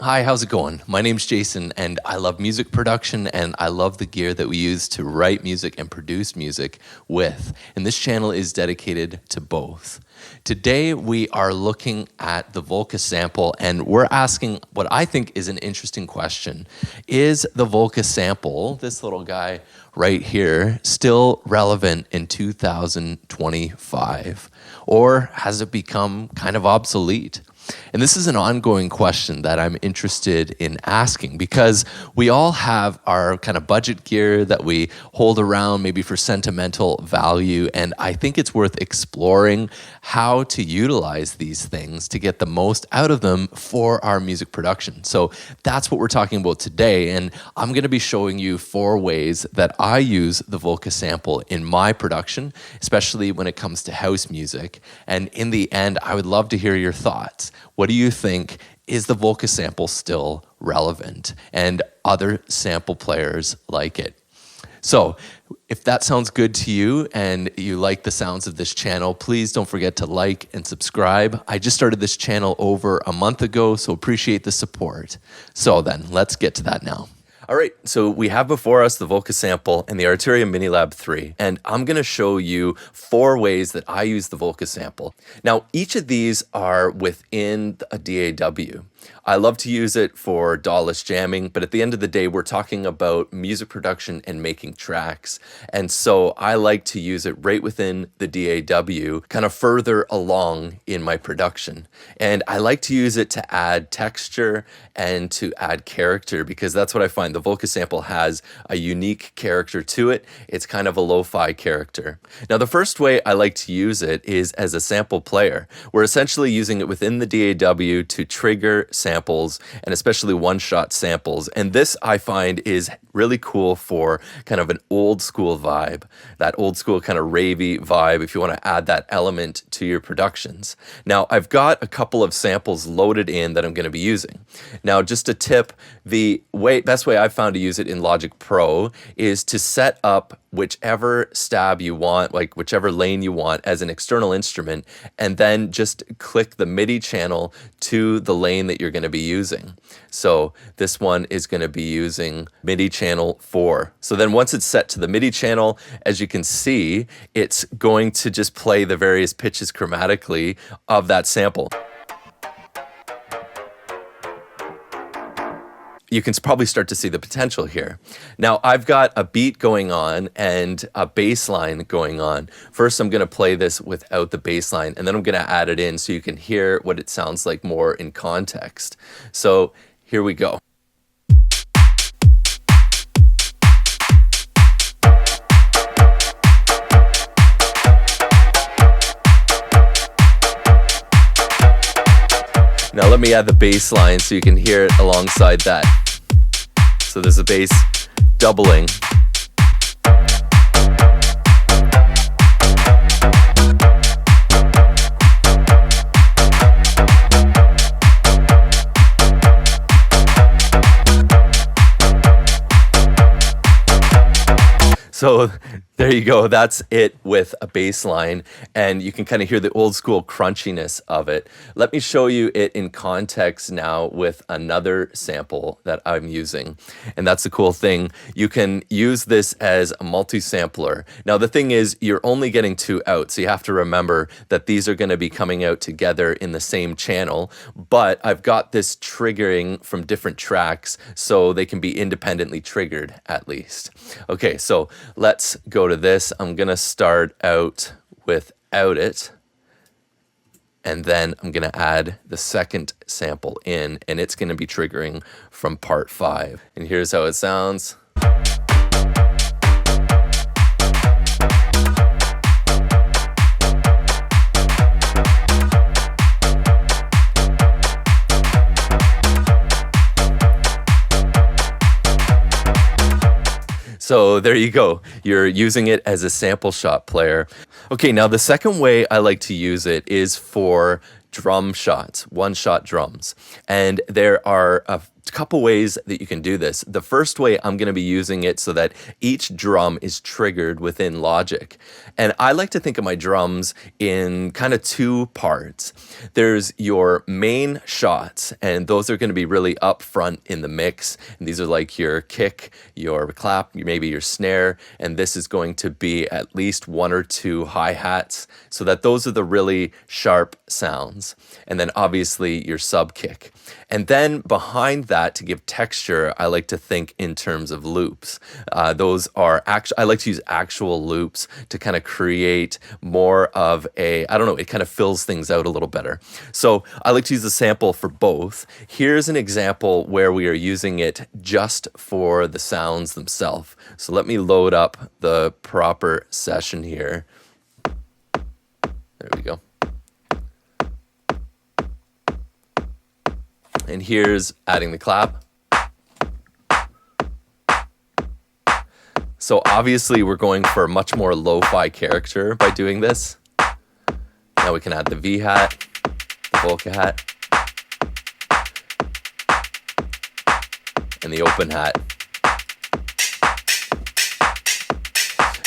Hi, how's it going? My name's Jason, and I love music production, and I love the gear that we use to write music and produce music with. And this channel is dedicated to both. Today, we are looking at the Volca sample, and we're asking what I think is an interesting question. Is the Volca sample, this little guy right here, still relevant in 2025? Or has it become kind of obsolete? And this is an ongoing question that I'm interested in asking because we all have our kind of budget gear that we hold around maybe for sentimental value. And I think it's worth exploring how to utilize these things to get the most out of them for our music production. So that's what we're talking about today. And I'm going to be showing you 4 ways that I use the Volca sample in my production, especially when it comes to house music. And in the end, I would love to hear your thoughts. What do you think? Is the Volca sample still relevant? And other sample players like it? So if that sounds good to you and you like the sounds of this channel, please don't forget to like and subscribe. I just started this channel over a month ago, so appreciate the support. So then, let's get to that now. All right, so we have before us the Volca sample and the Arturia Minilab 3, and I'm going to show you 4 ways that I use the Volca sample. Now, each of these are within a DAW. I love to use it for DAW-less jamming, but at the end of the day, we're talking about music production and making tracks. And so I like to use it right within the DAW, kind of further along in my production. And I like to use it to add texture and to add character because that's what I find. The Volca sample has a unique character to it. It's kind of a lo-fi character. Now, the first way I like to use it is as a sample player. We're essentially using it within the DAW to trigger samples and especially one-shot samples. And this I find is really cool for kind of an old school vibe, that old school kind of ravey vibe if you want to add that element to your productions. Now, I've got a couple of samples loaded in that I'm going to be using. Now, just a tip, the best way I've found to use it in Logic Pro is to set up whichever stab you want, like whichever lane you want as an external instrument, and then just click the MIDI channel to the lane that you're going to be using. So this one is going to be using MIDI channel 4. So then once it's set to the MIDI channel, as you can see, it's going to just play the various pitches chromatically of that sample. You can probably start to see the potential here. Now, I've got a beat going on and a bass line going on. First, I'm going to play this without the bass line, and then I'm going to add it in so you can hear what it sounds like more in context. So here we go. Now let me add the bass line so you can hear it alongside that. So there's a bass doubling. So there you go. That's it with a bass line, and you can kind of hear the old school crunchiness of it. Let me show you it in context now with another sample that I'm using, and that's the cool thing. You can use this as a multi-sampler. Now the thing is, you're only getting 2 out, so you have to remember that these are going to be coming out together in the same channel, but I've got this triggering from different tracks so they can be independently triggered at least. Okay, so let's go to this. I'm going to start out without it, and then I'm going to add the second sample in, and it's going to be triggering from part 5. And here's how it sounds. So there you go. You're using it as a sample shot player. Okay, now the second way I like to use it is for drum shots, one-shot drums. And there are a couple ways that you can do this. The first way, I'm going to be using it so that each drum is triggered within Logic. And I like to think of my drums in kind of two parts. There's your main shots, and those are going to be really up front in the mix. And these are like your kick, your clap, maybe your snare, and this is going to be at least one or two hi-hats, so that those are the really sharp sounds. And then obviously your sub kick. And then behind that, to give texture, I like to think in terms of loops. Those are I like to use actual loops to kind of create more of a, I don't know, it kind of fills things out a little better. So I like to use the sample for both. Here's an example where we are using it just for the sounds themselves. So let me load up the proper session here. There we go. And here's adding the clap. So obviously we're going for a much more lo-fi character by doing this. Now we can add the V-hat, the Volca hat, and the open hat.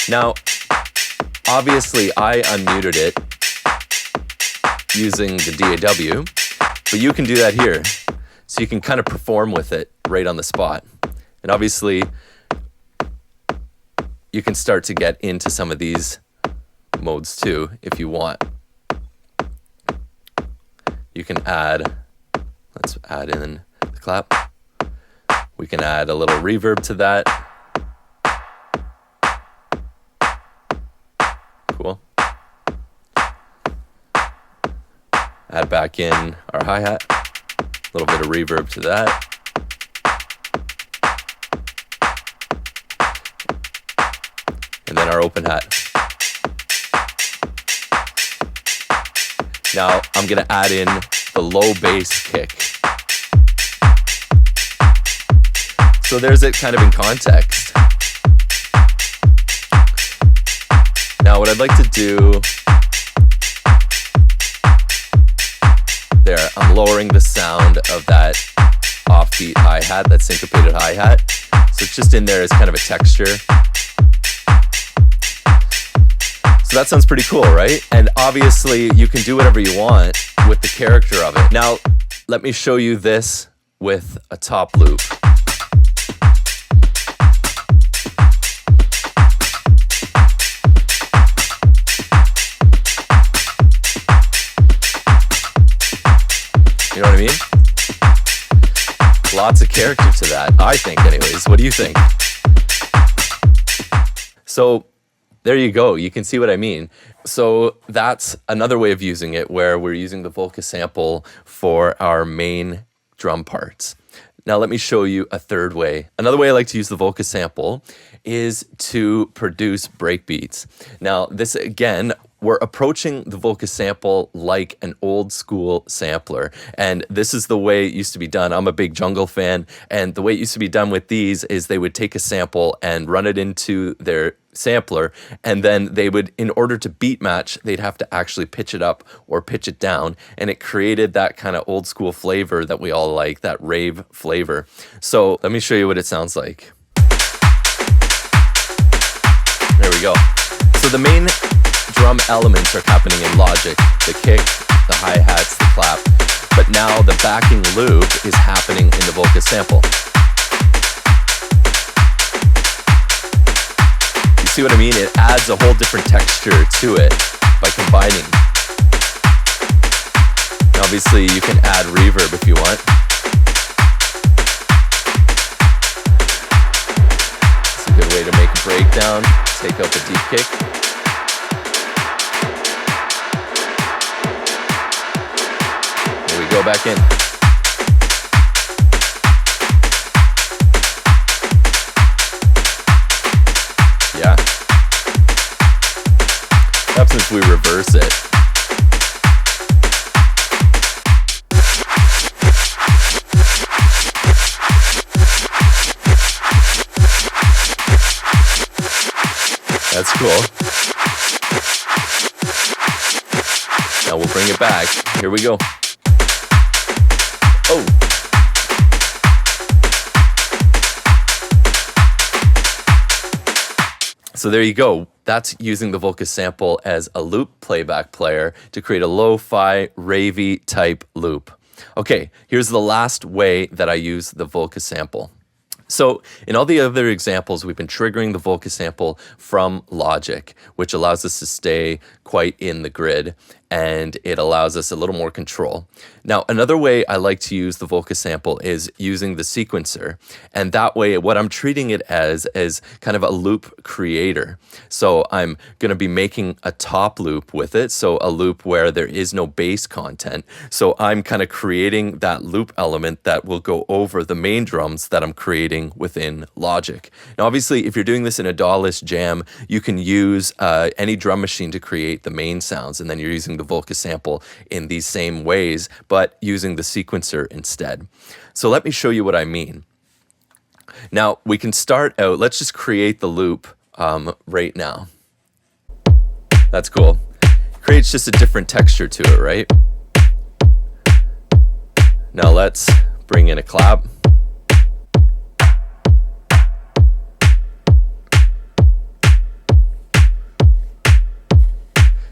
Now, obviously I unmuted it using the DAW, but you can do that here. So you can kind of perform with it right on the spot. And obviously, you can start to get into some of these modes too, if you want. You can add, let's add in the clap. We can add a little reverb to that. Cool. Add back in our hi-hat. A little bit of reverb to that. And then our open hat. Now I'm going to add in the low bass kick. So there's it kind of in context. Now what I'd like to do, there, I'm lowering the sound of that offbeat hi-hat, that syncopated hi-hat. So it's just in there as kind of a texture. So that sounds pretty cool, right? And obviously you can do whatever you want with the character of it. Now, let me show you this with a top loop. You know what I mean? Lots of character to that, I think anyways. What do you think? So there you go. You can see what I mean. So that's another way of using it, where we're using the Volca sample for our main drum parts. Now let me show you a third way. Another way I like to use the Volca sample is to produce breakbeats. Now this, again, we're approaching the Volca sample like an old school sampler. And this is the way it used to be done. I'm a big jungle fan. And the way it used to be done with these is they would take a sample and run it into their sampler. And then they would, in order to beat match, they'd have to actually pitch it up or pitch it down. And it created that kind of old school flavor that we all like, that rave flavor. So let me show you what it sounds like. There we go. So the main drum elements are happening in Logic, the kick, the hi-hats, the clap, but now the backing loop is happening in the Volca sample. You see what I mean? It adds a whole different texture to it by combining. And obviously you can add reverb if you want. It's a good way to make a breakdown, take out the deep kick. Go back in. Yeah. Perhaps if we reverse it. That's cool. Now we'll bring it back. Here we go. Oh. So there you go. That's using the Volca Sample as a loop playback player to create a lo-fi, ravey type loop. Okay, here's the last way that I use the Volca Sample. So in all the other examples, we've been triggering the Volca Sample from Logic, which allows us to stay quite in the grid, and it allows us a little more control. Now, another way I like to use the Volca Sample is using the sequencer. And that way, what I'm treating it as is kind of a loop creator. So I'm going to be making a top loop with it, so a loop where there is no bass content. So I'm kind of creating that loop element that will go over the main drums that I'm creating within Logic. Now, obviously, if you're doing this in a DAW-less jam, you can use any drum machine to create the main sounds, and then you're using the Volca Sample in these same ways, but using the sequencer instead. So let me show you what I mean. Now, we can start out, let's just create the loop right now. That's cool. Creates just a different texture to it, right? Now let's bring in a clap.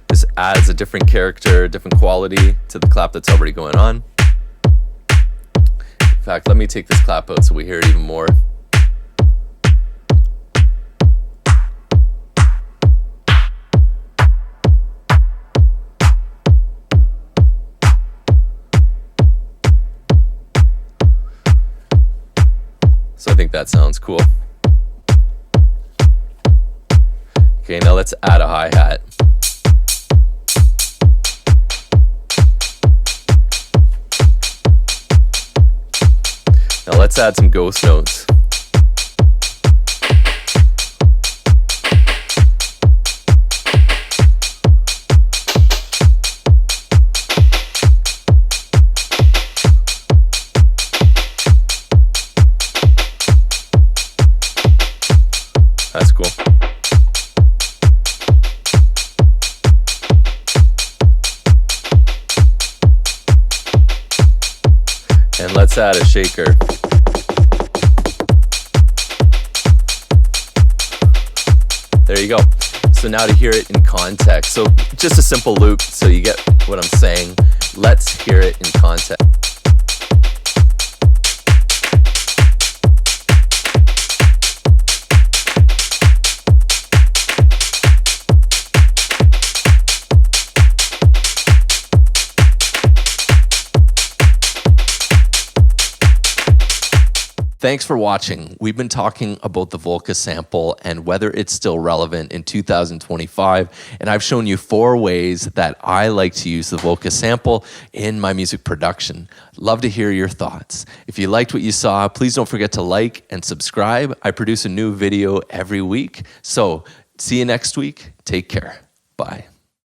This adds a different character, different quality to the clap that's already going on. In fact, let me take this clap out so we hear it even more. So I think that sounds cool. Okay, now let's add a hi-hat. Now let's add some ghost notes. That's cool. And let's add a shaker. There you go. So now to hear it in context. So just a simple loop so you get what I'm saying. Let's hear it in context. Thanks for watching. We've been talking about the Volca Sample and whether it's still relevant in 2025. And I've shown you 4 ways that I like to use the Volca Sample in my music production. Love to hear your thoughts. If you liked what you saw, please don't forget to like and subscribe. I produce a new video every week. So see you next week. Take care. Bye.